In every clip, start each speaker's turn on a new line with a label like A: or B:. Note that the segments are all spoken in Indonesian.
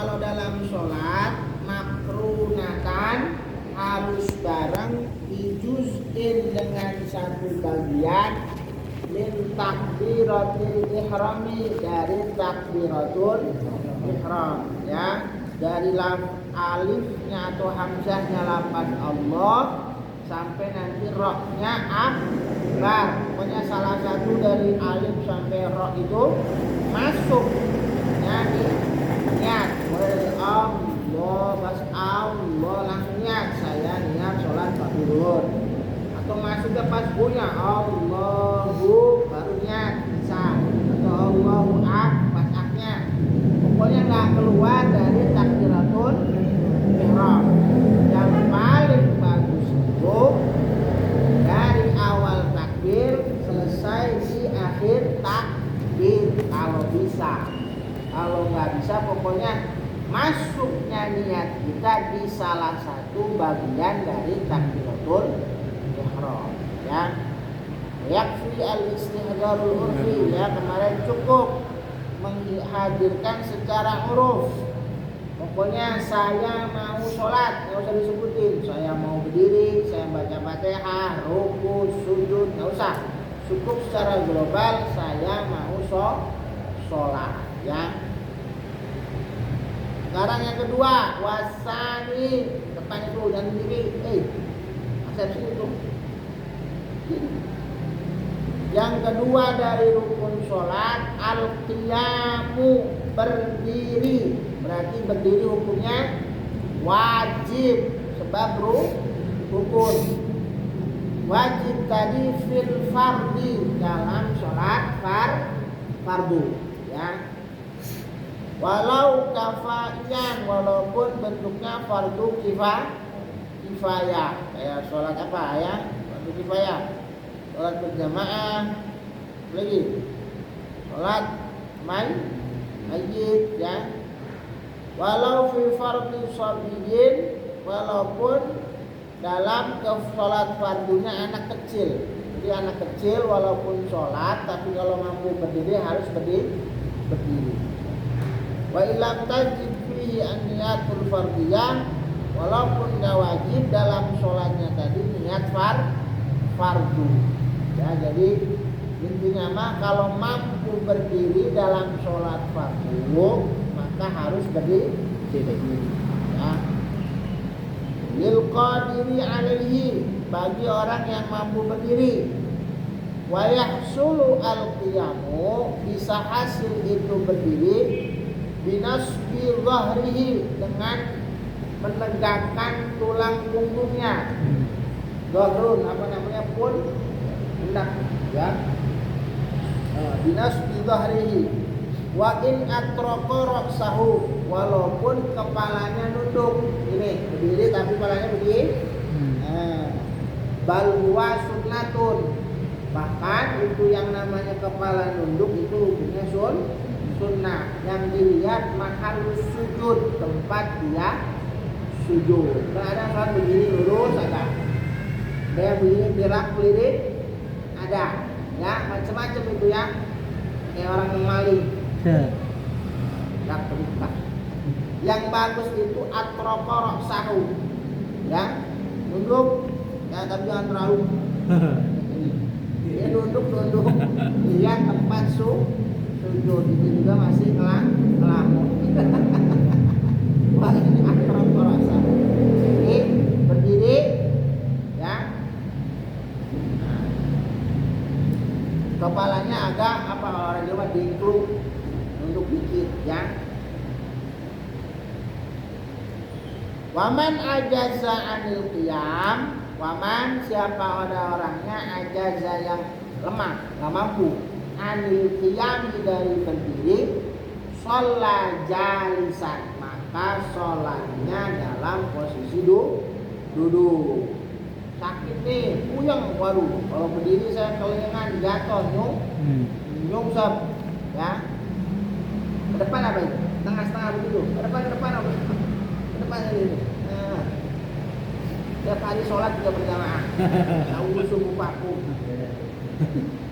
A: kalau dalam sholat makrunatan harus bareng dijuz'in dengan satu bagian min takbiratul ihrami, dari takbiratul ihram ya, dari alifnya atau hamzahnya lafaz Allah sampai nanti rohnya akbar. Pokoknya salah satu dari alif sampai roh itu masuk ya, niat mulai dari Allah pas Allah langsung niat, saya niat sholat pagi zuhur, atau masuknya pas punya Allahu baru niat bisa, atau Allahu pas aknya, pokoknya nggak keluar dari takbiratul ihram. Yang paling bagus itu dari awal takbir selesai di akhir takbir kalau bisa. Kalau nggak bisa pokoknya masuknya niat kita di salah satu bagian dari takbiratul ihram ya. Yakfi al-istihdarul urfi ya, kemarin cukup menghadirkan secara uruf. Pokoknya saya mau sholat, nggak usah disebutin. Saya mau berdiri, saya baca Fatihah, ruku, sujud, nggak usah. Cukup secara global saya mau sholat ya. Sekarang yang kedua, wasani, depan itu dan diri, persepsi itu. Yang kedua dari rukun sholat, al-qiyamu, berdiri. Berarti berdiri hukumnya wajib, sebab rukun. Wajib tadi fil fardi, dalam sholat fardu ya. Walau kafaian, walaupun bentuknya fardu kifayah. Kayak sholat apa ya? Fardu kifayah. Sholat berjamaah, lagi sholat mayyit ya. Walau fi fardi shabiyin, walaupun dalam sholat fardunya anak kecil. Jadi anak kecil walaupun sholat, tapi kalau mampu berdiri harus berdiri. Wa ilam tajid fihi an-niyatul fardiyah, walaupun gak wajib dalam sholatnya tadi niat fardu ya. Jadi intinya mah kalau mampu berdiri dalam sholat fardu maka harus berdiri ya. Lil qadiri alaihi, bagi orang yang mampu berdiri. Wa yahsulu al-qiyamu, bisa hasil itu berdiri binasbi dhahrihi, dengan menegakkan tulang punggungnya. Dhahrun apa namanya pun hendak ya. Binasbi dhahrihi. Wa in atraqa ra'sahu, walaupun kepalanya nunduk. Ini berdiri tapi kepalanya berdiri. Bal huwa sunnatun, bahkan itu yang namanya kepala nunduk itu hukumnya sunnah. Yang dilihat mahal sujud, tempat dia sujud. Nah, ada kan begini lurus, ada yang begini gerak lirik, ada ya, macam-macam itu ya, kayak orang yang maling gerak terbuka. Yang bagus itu atroqa ra'sahu ya, nunduk ya, tapi jangan terlalu dia nunduk lihat tempat sujud, itu juga masih ngelamun. Wah, ini akrab rasa. Ini berdiri ya. Nah, kepalanya agak apa, orang Jawa dingkluk, nunduk dikit ya. Waman ajaza anil qiyam, waman siapa ada orangnya ajaza yang lemah, nggak mampu, anil qiyam dari berdiri, sholat jalisan, maka sholatnya dalam posisi duduk. Sakit nih, puyeng, waduh, kalau berdiri saya kelingan jatuh, nyungsep ya. Ke depan apa itu? Tengah-tengah begitu. Ke depan apa? Ke depan ini. Nah, tiap hari sholat juga berjamaah. Tahu sungguh paku.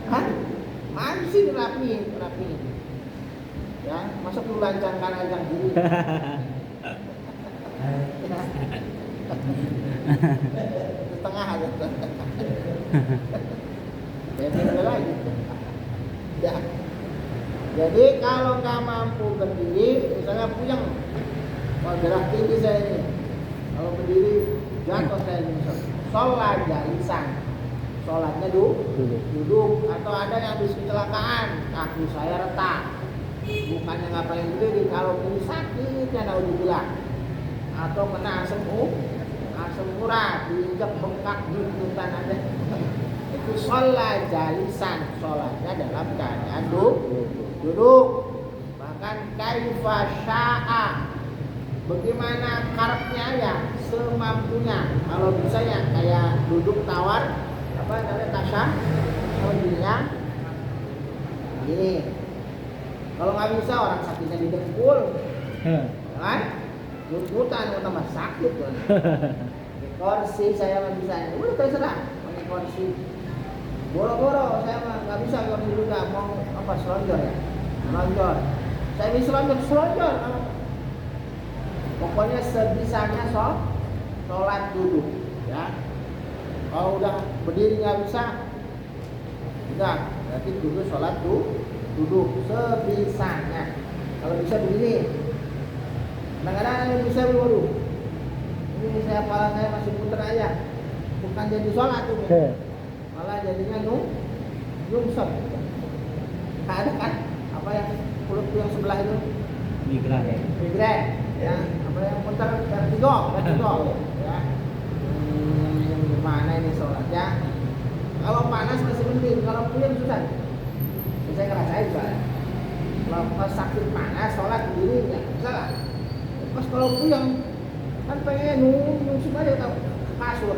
A: Hah? Masih rapi. Ya, masa dulu lancang kanan lancang kiri. Setengah aja. Beda lagi. Ya. Jadi kalau nggak mampu berdiri, misalnya puyeng, kalau darah tinggi saya ini, kalau berdiri jatuh saya ini, sholat jalisan, sholatnya duduk, atau ada yang habis kecelakaan, kaki saya retak, bukannya nggak pengen berdiri, kalau ini sakitnya naudzubillah, atau kena asam urat, diinjak bengkak gitu ada. Itu sholat jalisan, sholatnya dalam keadaan duduk. Bahkan kaifa sya'a, bagaimana karepnya ya, semampunya. Kalau bisa ya kayak duduk tawar apa namanya tasya, kalau gini. Kalau nggak bisa orang sakitnya di dengkul, kan? Lutut-lutan tambah sakit kan. Kursi saya nggak bisa, udah terserah pakai kursi. Boro-boro saya mah nggak bisa kalau juga mau apa selonjor ya, selonjor. Saya bisa selonjor. Pokoknya sebisanya sholat duduk, ya. Kalau udah berdiri nggak bisa, udah berarti duduk sholat duduk sebisanya. Kalau bisa begini, kadang-kadang bisa waduh. Ini kepala saya masih puter aja, bukan jadi sholat tuh. Malah jadinya nyungsep. Ada kan apa yang kulit yang sebelah itu migrain ya, apa yang putar vertigo ya. Gimana ini sholatnya? Kalau panas masih mending, kalau puyeng susah. Saya ngerasain soalnya. Kalau pas sakit panas sholat berdiri nggak bisa lah. Pas kalau puyeng kan pengen nyungsep aja tahu kasur.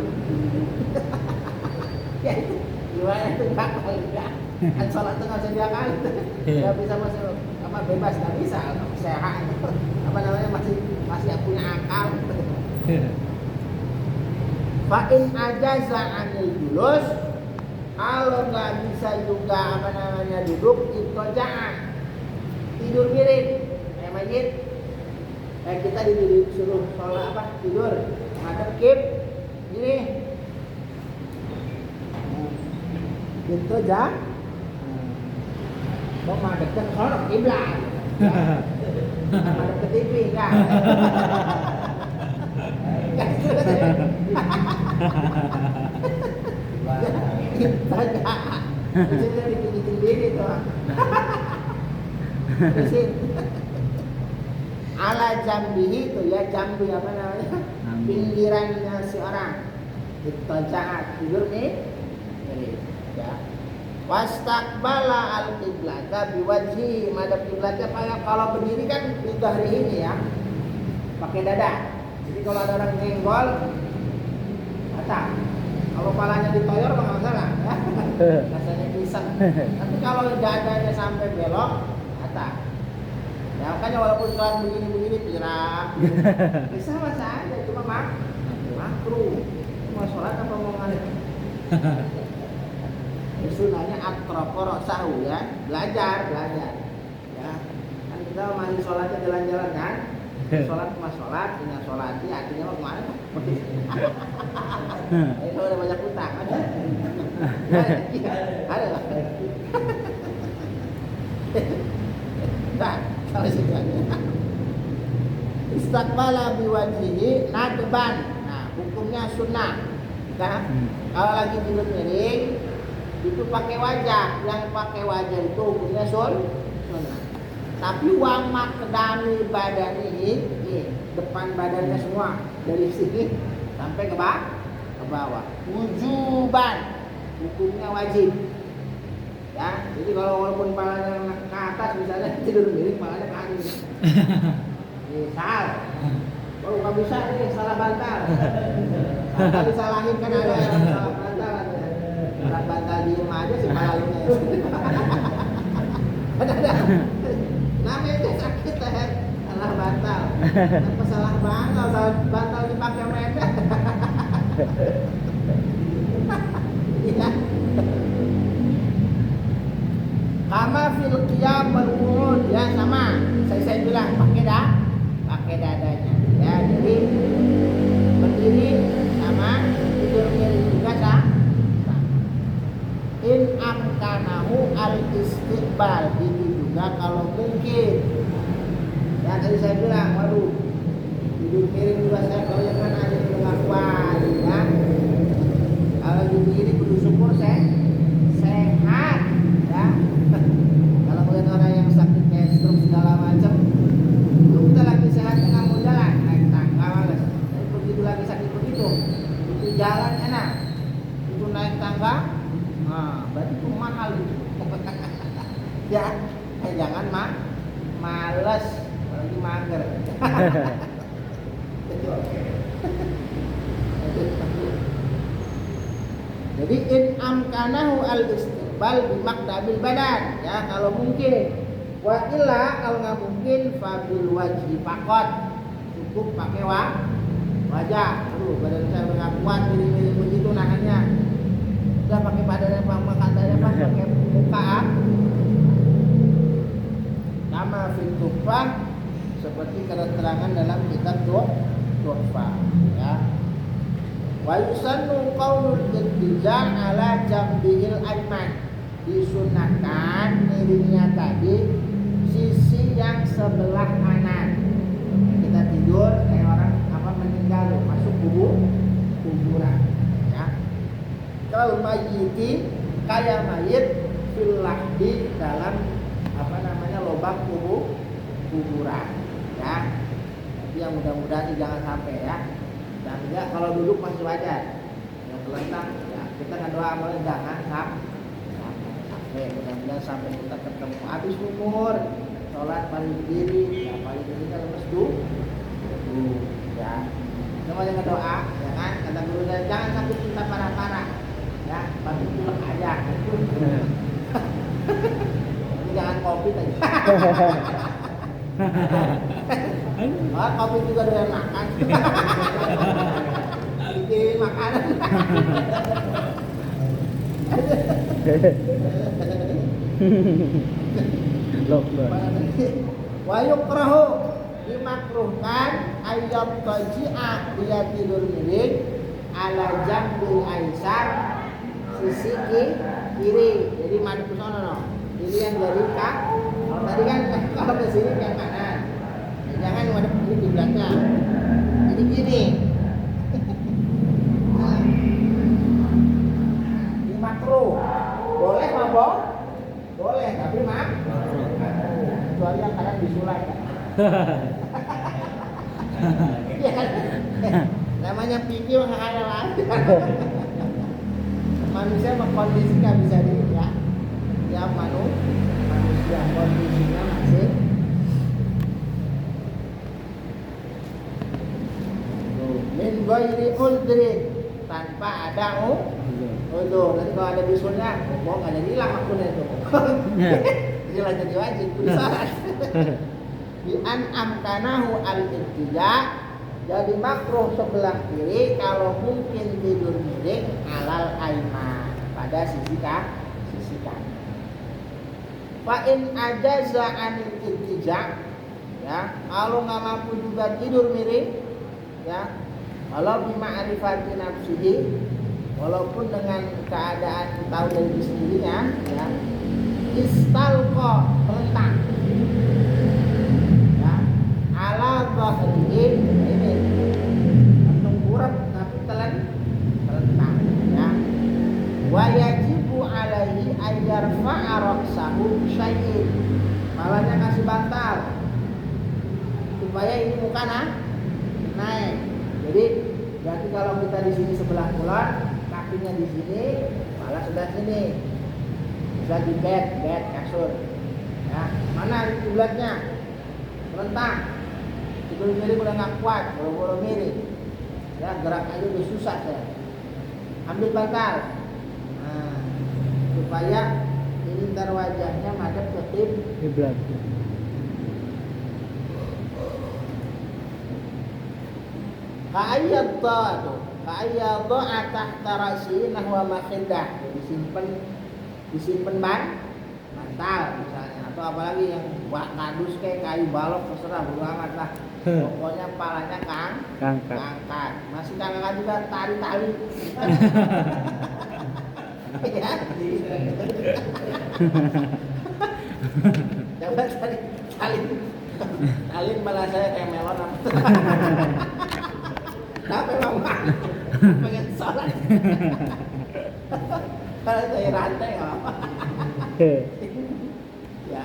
A: Ya itu gimana itu bakal ya kan sholat itu nggak bisa dia kali nggak bisa masuk apa bebas nggak bisa sehat apa namanya masih punya akal. Fa'in ajaza anil julus, kalau nggak bisa juga apa namanya duduk, itu jangan tidur miring kayak mayit. Kita disuruh sholat apa tidur ngadep kib ini. Itu jangan mau madepkan sholat kiblat madep ke TV kan. Kita jangan dibikin diri tuh. Terusin ala jambihi itu ya, jambi apa namanya, pinggirannya si orang itu jahat tidur nih ya. Wastaqbala al-qiblata biwajhi, madhab kiblatnya kalau berdiri kan di hari ini ya, pakai dada. Jadi kalau ada orang nyenggol, batal. Kalau palanya ditoyor nggak masalah, ya. Rasanya pisang. Tapi kalau dadanya sampai belok, batal. Ya makanya walaupun sholat begini pirang, bisa masa aja, cuma makruh. Mau sholat apa mau ngalir? Sunahnya atrokoro sahu ya, belajar ya. Kan kita masih sholatnya jalan-jalan kan, sholat cuma sholat, tinggal sholati, artinya mau kemana? Itu udah banyak utang ada lah. Nah, kalau sebenarnya istaqbala biwajhihi nadban. Nah, hukumnya sunnah. Nah, kalau lagi tidur miring itu pakai wajah, yang pakai wajah itu hukumnya sunnah. Tapi wamak kedami badan ini, depan badannya semua dari sini sampai ke bawah. Wujuban, hukumnya wajib. Ya, jadi kalau walaupun palanya ke atas misalnya tidur miring, palanya ke atas. Salah. Kalau nggak bisa ini salah bantal. Kalau disalahin kan ada yang salah bantal. Salah bantal diem aja sih palanya. Ada. Namanya sakit leher, salah bantal. Kenapa salah bantal? Salah bantal dipakai mereka. Iya. Kama fil qiyam wal qu'ud, ya sama. Saya bilang pakai dadanya. Ya, jadi berdiri sama, tidur miring juga sama. In amkanahu al istiqbal, itu juga kalau mungkin. Ya tadi saya bilang, waduh, tidur miring juga saya kalau yang mana ada yang pengakuan, ya. Kalau diri kudu syukur sehat, ya. Kalau melihat orang yang sakit kayak stroke segala macam, lu kita lagi sehat nggak mau jalan, naik tangga males. Tapi begitu lagi sakit begitu, itu jalan enak, itu naik tangga, nah berarti itu mahal itu. Ya, jangan males, apalagi mager. Jadi in amkanahu al istiqbal bi maqdabil badan, ya kalau mungkin. Wa illa kalau nggak mungkin fabil wajhi faqat, cukup pakai wajah. Aduh, badan saya nggak kuat miring-miring begitu nahannya. Udah pakai badannya makanya pakai muka. Nama fitufah seperti keterangan dalam kitab Tuhfah, ya. Wa yusannu qaulul ittija' ala jambihil ayman, disunahkan miringnya tadi sisi yang sebelah kanan. Kita tidur kayak orang meninggal masuk kuburan, ya. Kalau mayyiti kayak mayit fil lahdi, dalam lubang kuburan, ya. Tapi yang mudah-mudahan jangan sampai, ya. Dan enggak, kalau duduk masih wajar. Yang terlentang, ya kita nggak doa amalnya jangan sampai. Mudah-mudahan sampai kita ketemu habis umur, sholat paling berdiri, ya paling berdiri kan lemes ya. Namanya ngedoa, ya kan? Kata guru saya jangan sampai kita parah-parah, ya. Pasti pulang aja. Tapi jangan kopi tadi. Kopi juga doyan makan. Bikin makanan. Wa yukrahu, dimakruhkan ayyab taji'a, dia tidur miring ala jambil aisar, sisi kiri. Jadi madep ke sono no. Jadi yang dari kak. Kalau tadi kan kalau ke sini ke kanan. Jangan madep ini di belakang. Jadi gini. Ini makruh. Boleh apa? Boleh, tapi kecuali yang kadang disulai kan. Namanya pikir nggak ada lagi. Manusia kondisi nggak bisa dilihat. Ya manusia kondisinya masih min ghairi udrin, tanpa ada udzur. Nanti kalau ada bisulnya, mau nggak jadi hilang akunnya itu. Jadi lah jadi wajib syarat. Bi an amkanahu al-ittija', jadi makruh sebelah kiri kalau mungkin tidur miring alal aiman, pada sisi kanan. Fa in ajaza anil ittija', ya kalau nggak mampu juga tidur miring, ya kalau bima'rifati nafsihi, walaupun dengan keadaan tahu dari sendirinya, ya istalqa, telentang, ya ala dhahrihi, ini tengkurap tapi telentang, ya. Wa yajibu alaihi ayyarfa'a ra'sahu syai'in, malahnya kasih bantal supaya ini muka naik. Jadi berarti kalau kita di sini sebelah kulon, kakinya di sini, kepala sebelah sini. Bisa di bed kasur. Ya, mana kiblatnya? Terentang. Tidur miring udah nggak kuat, boro-boro miring. Ya, gerak aja udah susah saya. Ambil bantal. Nah, supaya ini ntar wajahnya madep ke kiblat. Ka'ayyadha tahta ra'si nahwa makhidah. Disimpan bantal misalnya, atau apalagi yang kardus kayak kayu balok, terserah bodo amat lah. Pokoknya palanya angkat. Masih angkat juga tali-tali. Ya. Coba tali malah saya kayak melon apa. Kenapa memang pengen sholat? Kalau saya rantai nggak apa. Ya,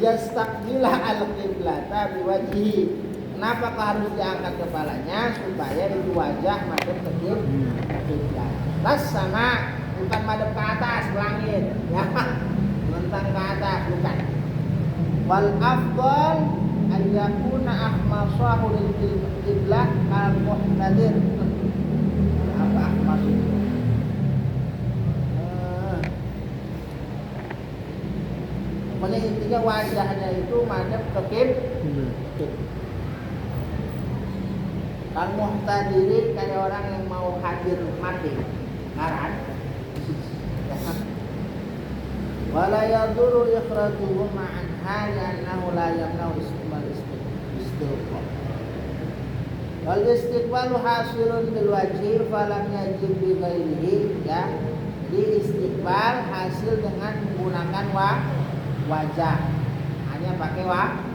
A: yastaqbilah al-qiblata biwajhi. Kenapa harus diangkat kepalanya? Supaya itu wajah madep ke kiblat. Las sama bukan madep ke atas langit, ya. Mentang ke atas bukan. Wal afdal an yakuna ahmasahu lil qiblah al muhtadir. Apa ahmas itu? Pokoknya intinya wajahnya itu madep ke kiblat. Kan muhtadiri kayak orang yang mau hadir mati, ngaran. Wala yadurru ikhrajuhu ma'an hali annahu la yamna'u istiqbal. Wal istiqbalu hasilun bil wajhi falam yajib bi ghairihi, ya. Jadi istiqbal hasil dengan menggunakan wajah. Hanya pakai wajah.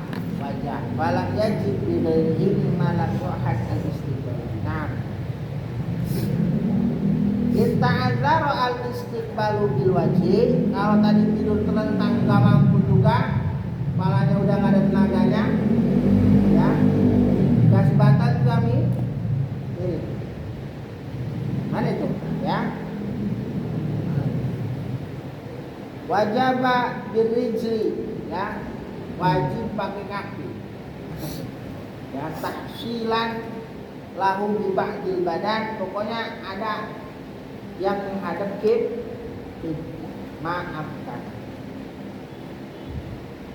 A: Falam yajib bi ghairihi mimma lam yuhad al istiqbal. Nah. Ta'adzara al-istiqbalu bil wajhi. Kalau tadi tidur terlentang gak mampu juga, kepalanya udah gak ada tenaganya, ya, kasih bantal juga ini mana itu, ya. Wajaba birrijli, ya, wajib pakai kaki, ya, tahsilan lahu bi ba'dil badan. Pokoknya ada yang menghadap maafkan.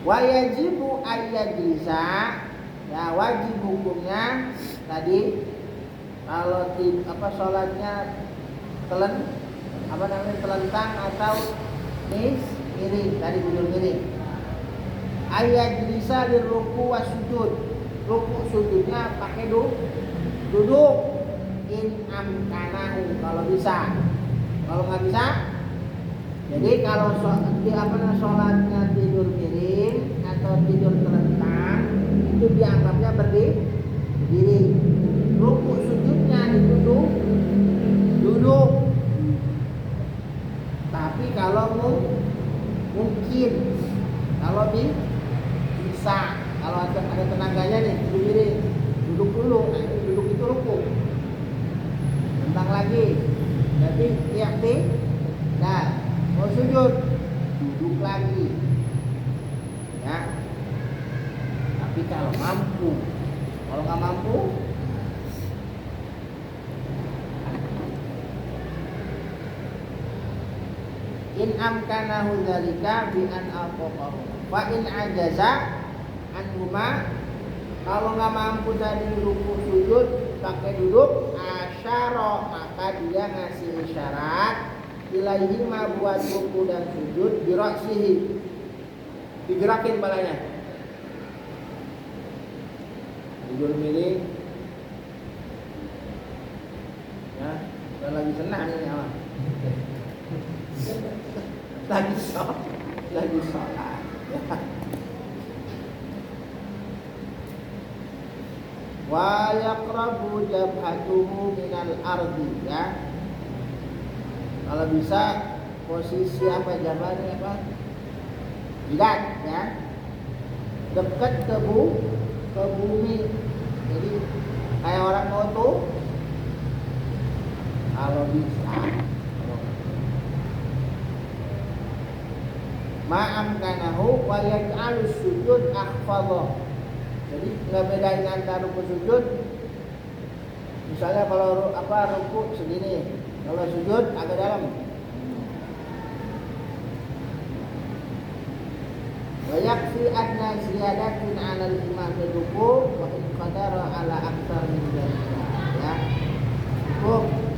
A: Wa yajibu ayyajlisa, ya, wajib hukumnya tadi kalau sholatnya telentang atau miring, tadi tidur miring. Ayyajlisa liruku wa sujud. Ruku sujudnya pakai duduk. In amkanahu, kalau bisa. Kalau nggak bisa, jadi kalau sholatnya tidur miring atau tidur terlentang, itu dianggapnya berdiri. Ruku sujudnya duduk. Tapi kalau mungkin, kalau bisa, kalau ada tenaganya nih tidur miring, duduk dulu. Nah, duduk itu ruku. Tentang lagi, jadi nah, mau sujud, duduk lagi, ya. Tapi kalau mampu, kalau nggak mampu, in amkanahu dzalika bi an alqahu wa in ajaza anhuma. Kalau nggak mampu tadi ruku sujud pakai duduk, asyara, maka dia ngasih isyarat ilaihi ma buat ruku dan sujud biraksihi, digerakin balanya. Tidur miring, ya, udah lagi senang ini ya. lagi sholat, ya. Wa yaqrabu jabhatuhu minal ardi, ya. Kalau bisa posisi jabahnya jidat, ya, dekat ke bumi. Jadi kayak orang foto, kalau bisa. Ma'amkanahu wa yaj'alus sujud akhfadha. Jadi nggak bedain antara ruku sujud. Misalnya kalau ruku segini, kalau sujud agak dalam. Wa yakfi adna ziyadatin 'ala al-imam ruku wa in qadara 'ala aktsar min dzalika, ya.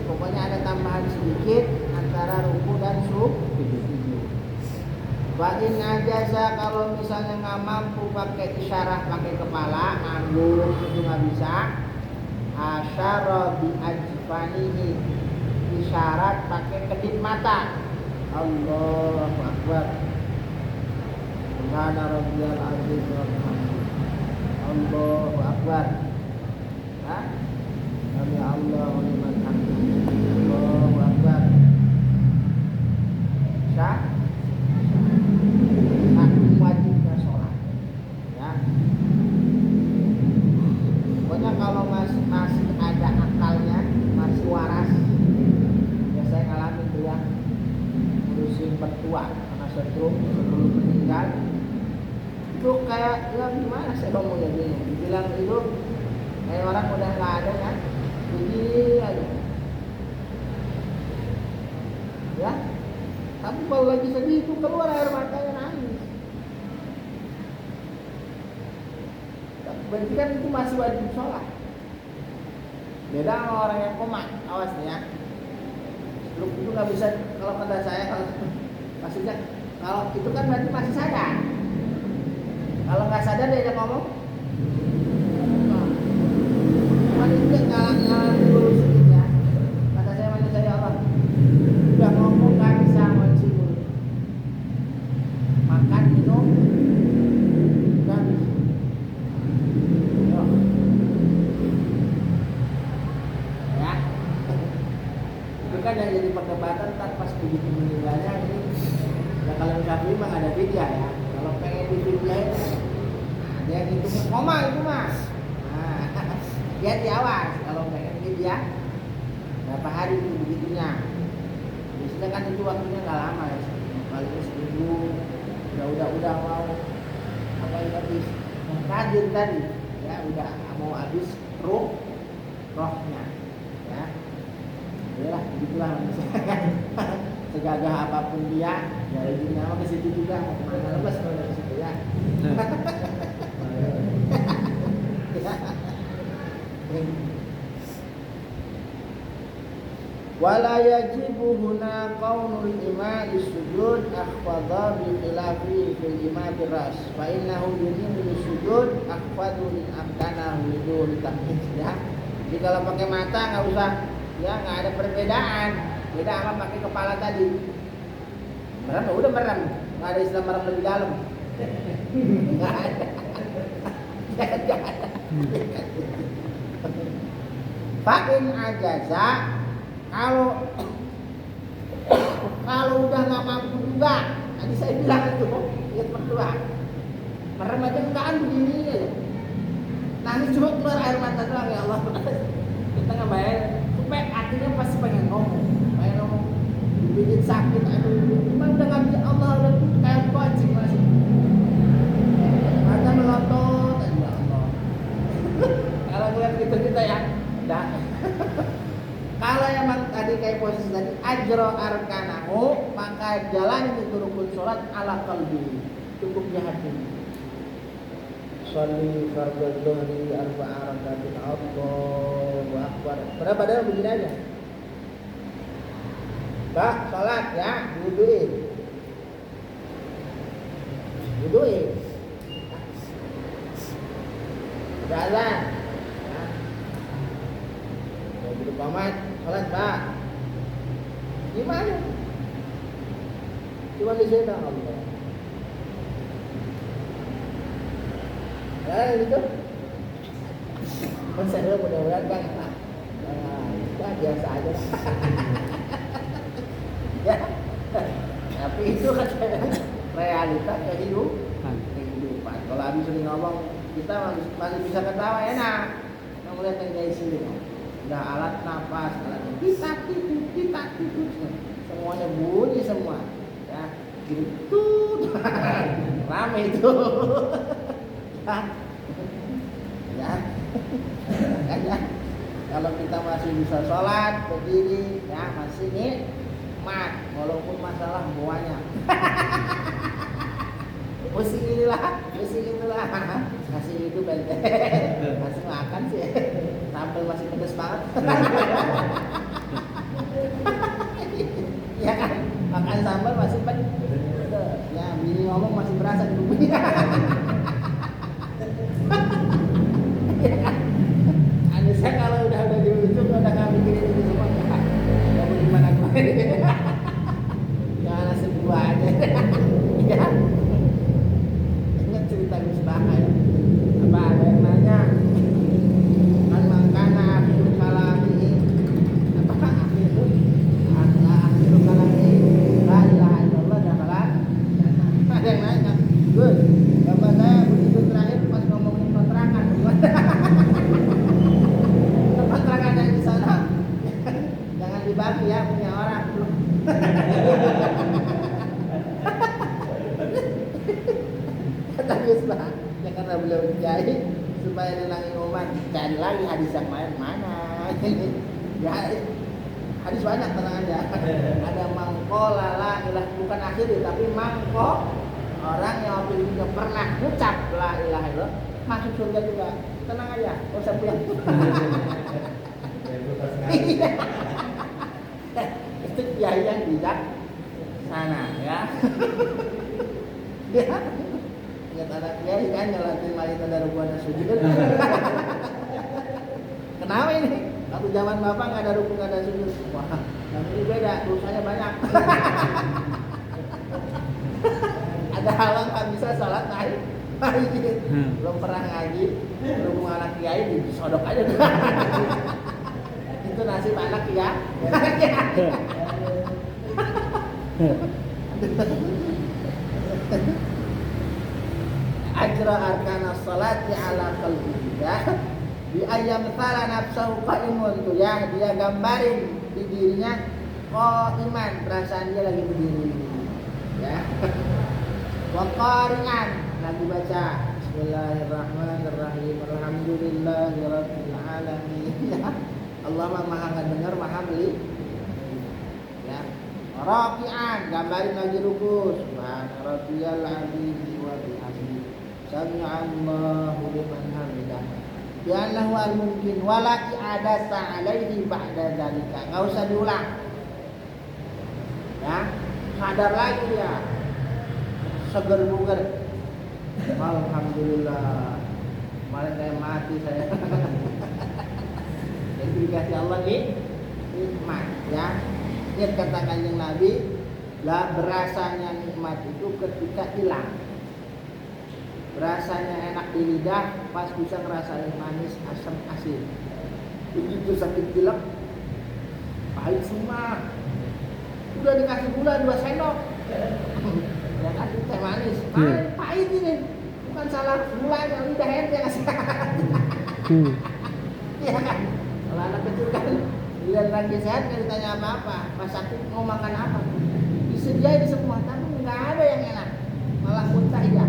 A: Pokoknya ada tambahan sedikit antara ruku dan sujud. Fa'in ajaza kalau misalnya nggak mampu pakai isyarat pakai kepala, ngangguk itu nggak bisa. Asyara bi ajfanihi, isyarat pakai kedip mata. Allahu Akbar. Subhana rabbiyal azim wa bihamdihi. Allahu Akbar. Hah? Sami Allahu liman hamidah. Allahu Akbar. Sah? Wajibnya sholat. Ya. Pokoknya kalau masih ada akalnya, masih waras. Ya saya ngalamin tuh ya. Ngurusin mertua karena stroke sebelum meninggal. Itu kayak ya gimana saya ngomongnya gini. Dibilang itu kayak orang udah nggak ada kan. Begini aja. Ya. Tapi kalau lagi sedih itu keluar air matanya nangis. Berarti kan itu masih wajib sholat. Beda sama orang yang koma, awas nih ya. Stroke itu nggak bisa, kalau kata saya kalau maksudnya kalau itu kan berarti masih sadar. Kalau nggak sadar diajak ngomong, cuma itu ngalang dulu sedikit ya. Kata saya Allah, udah ngomong nggak bisa kunci mulut, makan minum nggak bisa. Ya, itu kan yang jadi perdebatan kan pas begitu meninggalnya ini. Ya kalau Syafi'i mah ada video ya. Kalau pengen divideoin, dia gitu koma itu mas. Nah, dia diawas kalau pengen video berapa hari itu begitunya. Biasanya kan itu waktunya nggak lama ya, paling seminggu. Udah mau apa itu habis mengkadir tadi, ya udah mau habis rohnya, ya. Yalah begitulah manusia. Segagah apapun dia, dari dunia ke situ juga mau kemana lepas kalau dari situ ya. Wala yajibu huna qaulul imam sujud akhfadha bi khilafi fil imam ras fa innahu yujibu sujud akhfadu min amkanahu lidul tamhid ya. Jadi kalau pakai mata enggak usah ya, enggak ada perbedaan. Beda sama pakai kepala tadi. Merem udah merem, enggak ada istilah merem lebih dalam. Enggak ada. Fa'in ajaza kalau udah nggak mampu juga, tadi saya bilang itu, lihat mertua, merem aja enggak begini aja, nangis cuma keluar air mata doang ya Allah. Kita nggak bayar, supaya hatinya pasti pengen ngomong, bikin sakit, aduh, cuma udah nggak bisa Allah udah kayak kucing masih, mata melotot, ya Allah. Kalau ngeliat gitu kita ya, udah. Kalau emang tadi kayak posisi tadi ajro arkanahu, maka jalan itu rukun sholat ala qalbi, cukup di hati. Sholli fardhu dhuhri arba'a rakaatin Allahu akbar. Berapa dah begini aja. Pak, sholat ya, wuduin. Jalan. Ya. Begitu pamat sholat Pak, gimana? Cuma di sini Allah. Ya gitu. Saya mudah-mudahan kan, ya biasa aja. Ya, tapi itu kan realita kehidupan. Kalau habis sering ngomong, kita masih bisa ketawa enak. Kita melihat yang kayak sini. Udah alat nafas, alat pitak, semuanya bunyi semua, ya, gitu, rame itu, ya, makanya kalau kita masih bisa sholat berdiri, ya masih nikmat, walaupun masalah buahnya, pusing inilah, masih hidup benteng, masih makan sih. Sambal masih pedes banget. Ya kan, makan sambal masih pedes. Ya, nyenangin umat, cari lagi hadis yang mana. Ya, hadis banyak tenang aja. Ada mangko lala ilah bukan akhiri tapi mangko orang yang apabila pernah ucap la ilaha illallah masuk surga juga. Tenang aja, enggak usah pulang. Itu kiai yang bijak sana ya. Ya. Ingat anak kiai kan nyalatin mayat ada rukunan sujud. Kenapa ini? Waktu zaman bapak nggak ada rukun, nggak ada sujud. Wah, yang ini beda, dosanya banyak. Ada halang nggak bisa sholat naik. Belum pernah ngaji, berhubung anak kiai disodok aja. Itu nasib anak ya. Ajra arkana salati ala qalbihi bi ayyam thala nafsahu qaimun tuh ya, dia gambarin di dirinya iman, perasaan dia lagi berdiri ya. Wa qari'an lagi baca bismillahirrahmanirrahim alhamdulillahirabbil alamin ya. Allah maha dengar maha melihat ya. Rafi'an gambarin lagi ruku subhana rabbiyal azim wa bihamdihi sami'allahu liman hamidah ya Allahu al-mumkin wala i'adata alaihi ba'da dzalika. Enggak usah diulang ya, sadar lagi ya, seger buger alhamdulillah kemarin saya mati saya. Jadi dikasih Allah nih nikmat ya. Ingat kata Kanjeng Nabi, lah berasanya nikmat itu ketika hilang. Berasanya enak di lidah pas bisa ngerasain manis, asam, asin. Begitu sakit pilek, pahit semua. Udah dikasih gula 2 sendok. Ya kasih teh manis, pahit ini. Bukan salah gulanya, lidah ente yang kasih. Iya kan? Kalau anak kecil kan lihat lagi sehat nggak ditanya apa-apa, pas sakit mau makan apa, disediain semua, tapi nggak ada yang enak, malah muntah ya.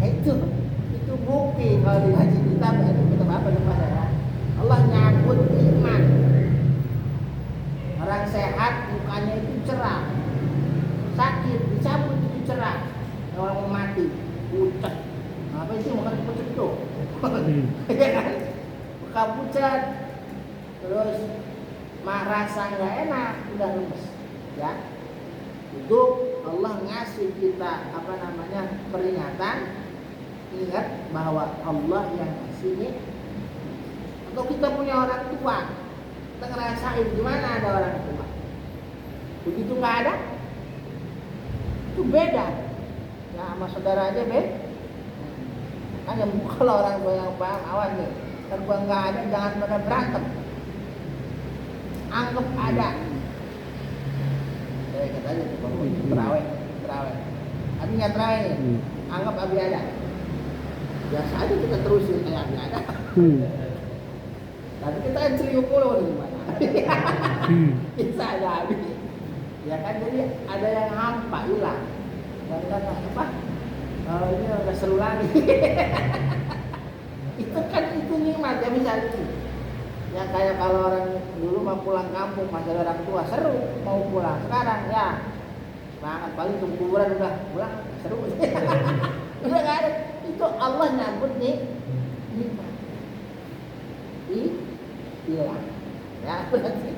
A: itu bukti kalau di haji kita itu kita apa kepada ya. Allah nyambut iman. Orang sehat mukanya itu cerah, sakit dicabut itu cerah. Orang mau mati pucat, apa itu makan pucat itu? Ya kan? Buka pucat, terus rasa nggak enak, udah lemes, ya. Itu Allah ngasih kita peringatan, ingat bahwa Allah yang ngasih ini. Atau kita punya orang tua, kita ngerasain gimana ada orang tua. Begitu nggak ada, itu beda. Ya sama saudara aja beda. Kan kalau orang tua yang paham awan nih, kalau nggak ada jangan pada berantem. Anggap ada. Saya kata aja tuh terawih. Abi nggak terawih nih, anggap abi ada. Biasa aja kita terusin kayak abi ada. Tapi kita kan selingkuh puluh gimana? Bisa ada abi. Ya kan jadi ada yang hampa hilang. Dan kata apa? Kalau ini udah seru lagi. itu nikmat ya bisa itu. Ya kayak kalau orang dulu mau pulang kampung masih ada orang tua seru mau pulang. Sekarang ya banget paling ke kuburan udah pulang seru. Udah nggak ada. Itu Allah nyambut nih nikmat. Hilang. Ya berarti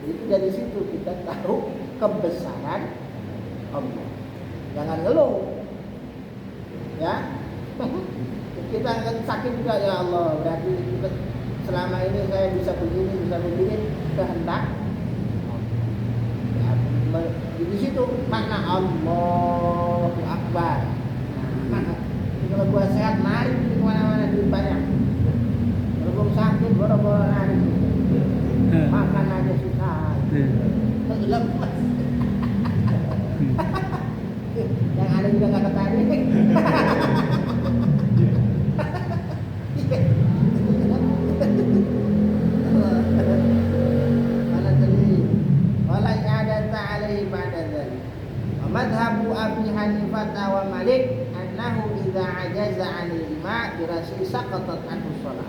A: itu dari situ kita tahu kebesaran Allah. Jangan ngeluh. Ya. Kita akan sakit juga ya Allah. Berarti kita selama ini saya bisa begini kehendak. Ya, di situ makna Allahu Akbar. Kalau gua sehat lari di mana-mana duit banyak. Kalau gua sakit boro-boro lari. Makan aja susah. Lepas. Yang ada juga nggak ketarik. Wala i'adata alaihi ba'da dzalik. Wa madhhabu Abi Hanifah wa Malik annahu idza ajaza 'anil ma dirasi saqatat anhu shalah.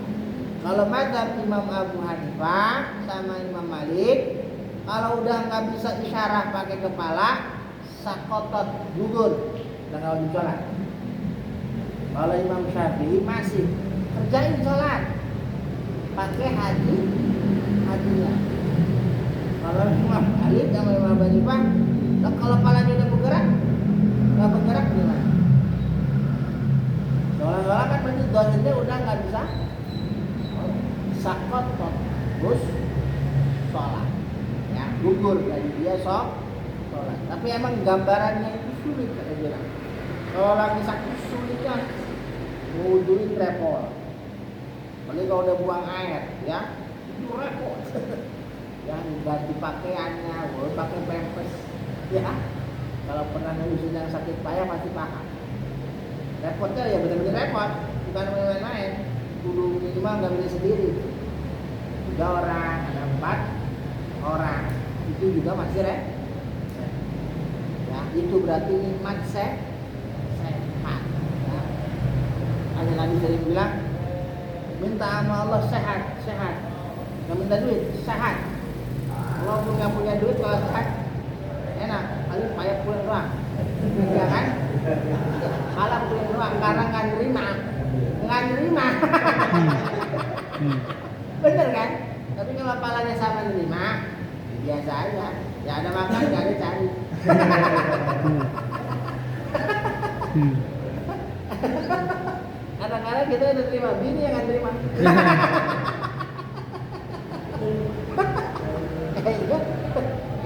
A: Kalau mazhab Imam Abu Hanifah sama Imam Malik, kalau udah nggak bisa isyarah pakai kepala, saqatat gugur dan kalau di sholat. Kalau Imam Syafi'i masih kerjain sholat pakai hatinya. Kalau Imam Malik sama Imam Abu Hanifah, kalau kepalanya udah nggak bergerak gimana? Seolah-olah kan berarti dohirnya udah nggak bisa sakot terus sholat, ya gugur dari dia sholat. Tapi emang gambarannya itu sulit saya bilang. Kalau lagi sakit sulit kan ngudurin repot. Apalagi kalau udah buang air, ya itu repot. Ya ganti pakaiannya, boleh pakai pampers, ya. Kalau pernah ngurusin yang sakit payah pasti paham. Repotnya ya benar-benar repot, bukan main-main. Kudu minimal nggak bisa sendiri. 3 orang, ada 4 orang, itu juga masih repot. Ya itu berarti nikmat sehat. Ya. Ada Nabi sering bilang, minta sama Allah sehat. Nggak minta duit, sehat. Allah nggak punya duit kalau sehat enak, paling payah pulang doang, ya kan? Malah pulang doang karena nggak nerima. Bener kan? Tapi kalau palanya sama nerima, biasa aja. Ya ada makan, nggak ada cari. Kadang-kadang kita udah terima, bini yang nggak terima.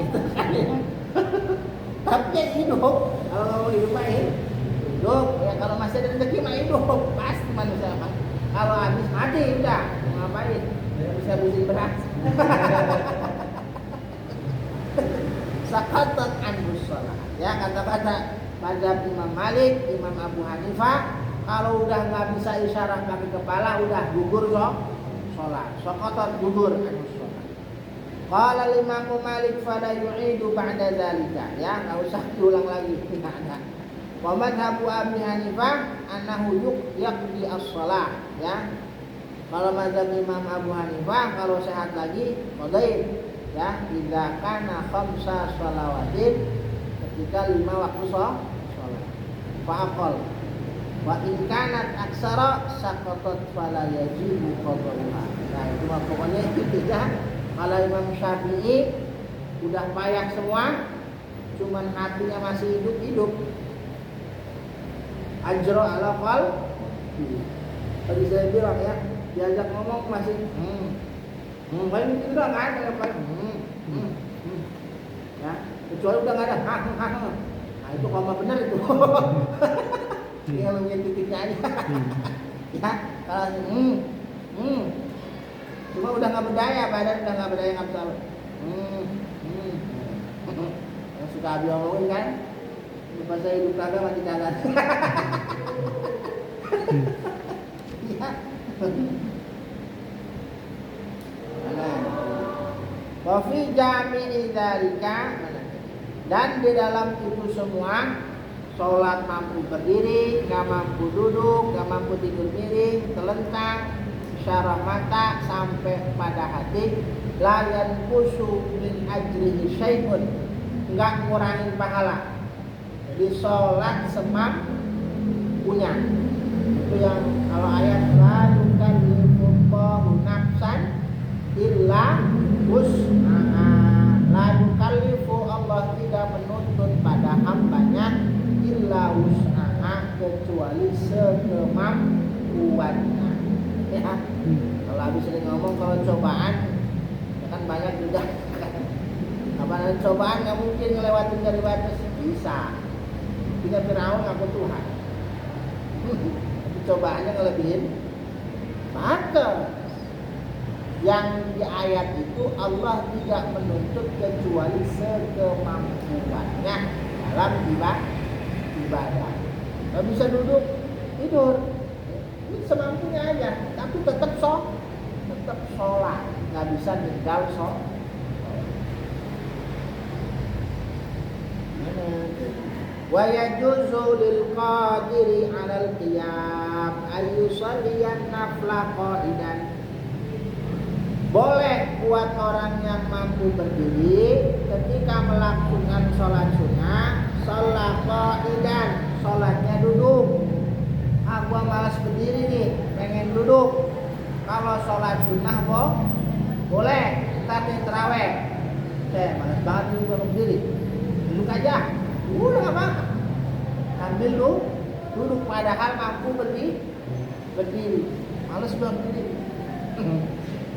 A: Itu kan ya. Tapi hidup, kalau mau hidup ya kalau masih ada rezeki mah hidup, pasti manusia mah. Kalau habis mati udah, mau ngapain? Bisa bising beras. Saqatat anhu shalah. Ya kata-kata mazhab Imam Malik, Imam Abu Hanifah, kalau udah nggak bisa isyarah pakai kepala udah gugur sholat. Saqatat gugur anhu shalah. Qala Imam Malik fala yu'idu ba'da zalika. Ya, enggak usah diulang lagi, tidak ada. Wa madhabu Abi Hanifah annahu yaqdi as-shalah, ya. Kalau mazhab Imam Abu Hanifah kalau sehat lagi qadain, ya, idza kana khamsa shalawatin, ketika 5 waktu sholat. Fa aqal. Wa in kanat aksara saqatat fala yajibu qada'uha. Nah, itu mah pokoknya itu tidak. Kalau Imam Syafi'i udah payah semua, cuman hatinya masih hidup. Ajro ala qal. Tadi saya bilang ya, diajak ngomong masih paling itu udah nggak ada apa. Ya, kecuali udah nggak ada. Nah itu koma benar itu. Tinggal ngomongin titiknya aja. Ya, kalau cuma udah nggak berdaya, badan udah nggak berdaya, nggak bisa. Yang suka Abi omongin kan, lupa saya hidup kagak mati kagak. Ya. Wafi jami'i dzalika, dan di dalam itu semua sholat mampu berdiri, nggak mampu duduk, nggak mampu tidur miring, telentang, syarah mata sampai pada hati, layan kusu min ajrihi syai'un, enggak ngurangin pahala. Jadi sholat semampunya. Itu yang kalau ayat la yukallifullahu nafsan illa wus'aha. La yukallifu, Allah tidak menuntut pada hambanya illa wus'aha, kecuali sekemampuannya. Ya, kalau habis sering ngomong kalau cobaan, ya kan banyak juga. Apa namanya cobaan nggak mungkin ngelewatin dari batas, bisa. Tidak Firaun ngaku Tuhan. Cobaannya ngelebihin batas. Yang di ayat itu Allah tidak menuntut kecuali sekemampuannya dalam ibadah. Nggak bisa duduk tidur. Semampunya aja, tapi tetap sholat, nggak bisa tinggal sholat. Wa yajuzu lil qadiri 'alal qiyam ayyusalliyan nafla qa'idan. Boleh buat orang yang mampu berdiri ketika melakukan sholat sunnah, sholat qa'idan, sholatnya duduk. Gua malas berdiri nih, pengen duduk. Kalau sholat sunnah boleh, tapi terawih. Saya malas banget dulu kalau berdiri, duduk aja. Udah nggak apa-apa. Sambil duduk padahal mampu berdiri. Malas belum berdiri.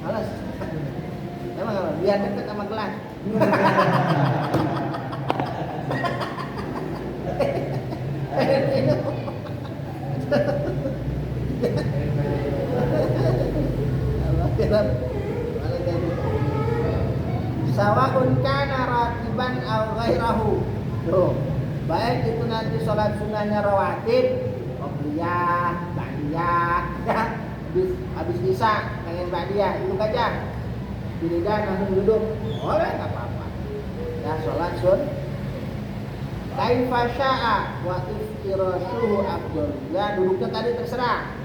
A: Malas. Emang apa? Biar dekat sama gelas. Sawa'un kana ratiban aw ghairahu. Tuh, baik itu nanti sholat sunnahnya rawatib, qobliyah, ba'diyah, ya. Habis isya pengen ba'diyah, duduk aja. Wiridan langsung duduk. Boleh enggak apa-apa. Ya, sholat kaifa sya'a wa iftirashuhu afdal. Ya, duduknya tadi terserah.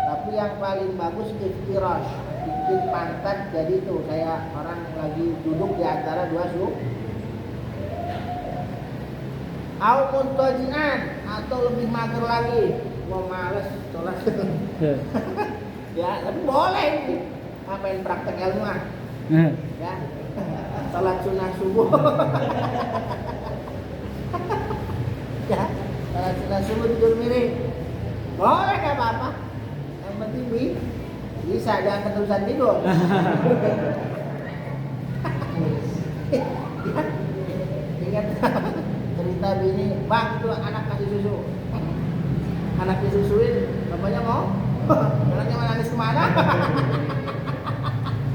A: Tapi yang paling bagus iftirash, bikin pantat jadi tuh kayak orang lagi duduk di antara dua au muntajian atau lebih mager lagi, mau males sholat. Ya, tapi boleh ini. Ngapain praktek ilmu ya, sholat sunnah subuh. Ya, sholat sunnah subuh tidur miring. Boleh nggak apa-apa. Yang penting bisa, jangan keterusan tidur. Ya, ingat cerita bini, bang itu anak kasih susu. Anak disusuin, bapaknya mau? Anaknya mau nangis kemana?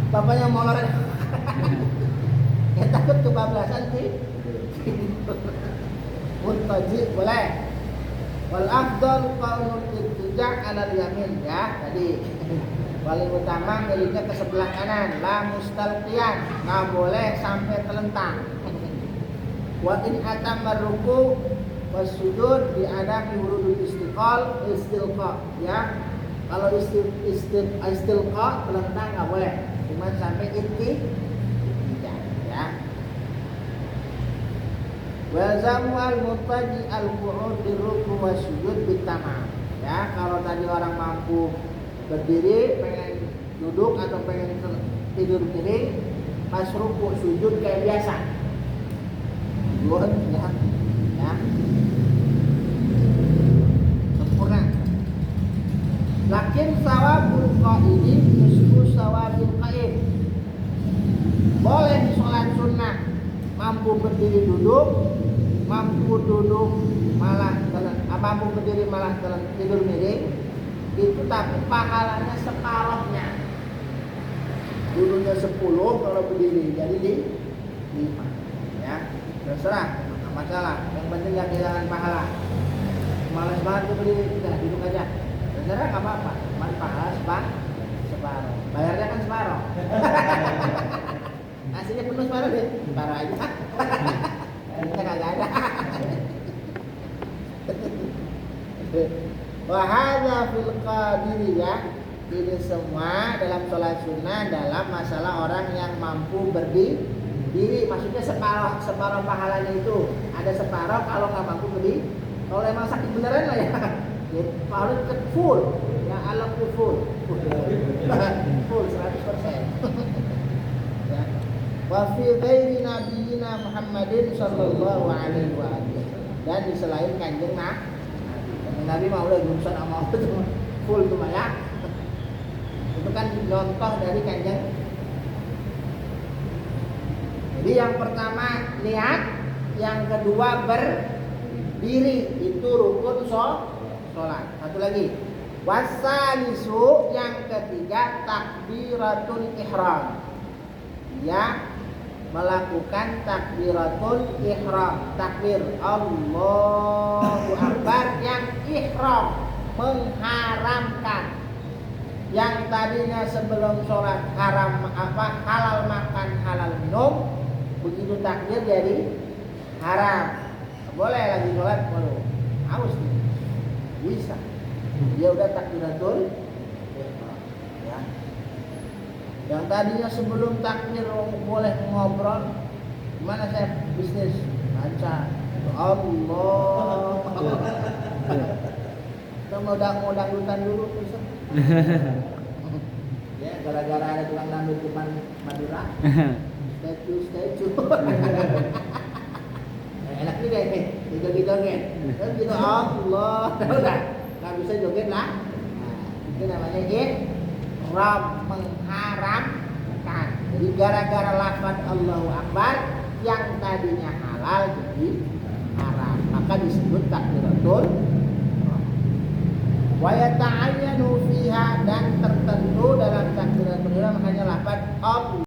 A: Bapaknya mau lari. Ya takut kebablasan sih. Muntaji boleh. Wal afdal qaulul ittija' 'alal yamin, ya tadi. Paling utama miliknya ke sebelah kanan, la mustalqiyan, enggak boleh sampai telentang. Wa in atamma ruku wasujud bi adabi wurudul istilqa, ya. Kalau istilqa telentang enggak boleh. Cuma sampai ittija, ya. Wa zamu al-muttaji al-qu'ud di ruku wasujud bitamam. Ya, kalau tadi orang mampu berdiri, pengen duduk atau pengen tidur miring, pas ruku sujud kayak biasa. Dua, ya. Sempurna. Lakin sawabul qaidi nisfu sawabil qaid. Boleh di sholat sunnah mampu berdiri duduk, mampu duduk malah mampu berdiri malah tidur miring. Itu tapi pahalanya separuhnya. Dulunya 10 kalau berdiri jadi 5. Ya, terserah, enggak masalah. Yang penting enggak kehilangan pahala. Malas banget berdiri, udah duduk aja. Terserah enggak apa-apa. Cuma pahala separuh. Bayarnya kan separuh. Nasinya penuh separuh deh. Separuh aja. Kita kagak ada. Wahada fil qadiriyah. Ini semua dalam sholat sunnah dalam masalah orang yang mampu berdiri. Maksudnya separuh pahalanya itu. Ada separuh kalau nggak mampu berdiri. Kalau emang sakit beneran lah ya. Harus full. Ya alam full. Full 100%. Ya. Wa fi ghairi nabiyina Muhammadin sallallahu alaihi wasallam. Dan di selain kanjeng Nabi mah udah jurusan sama itu full tuh ya. Itu kan contoh dari kanjeng. Jadi yang pertama niat, yang kedua berdiri, itu rukun sholat. Satu lagi, wasalisu, yang ketiga takbiratul ihram. Ya, melakukan takbiratul ihram, takbir Allahu Akbar yang ihram, mengharamkan. Yang tadinya sebelum sholat halal makan, halal minum, begitu takbir jadi haram. boleh lagi sholat, waduh, harus nih. Bisa. Dia udah takbiratul ihram. Ya. Yang tadinya sebelum takbir boleh ngobrol, gimana saya bisnis? Baca Allah. Kita mau dangdutan dulu bisa. Ya, gara-gara ada tukang dangdut depan Madura. Statue. Enak juga nih, joget-joget. Kan gitu Allah. Udah, enggak bisa joget lah. Nah, itu namanya ihram, mengharamkan. Jadi gara-gara lafaz Allahu Akbar yang tadinya halal jadi haram. Maka disebut takbiratul ihram. Wa yata'ayyanu fiha, dan tertentu dalam takbiratul ihram hanya lafaz Allah.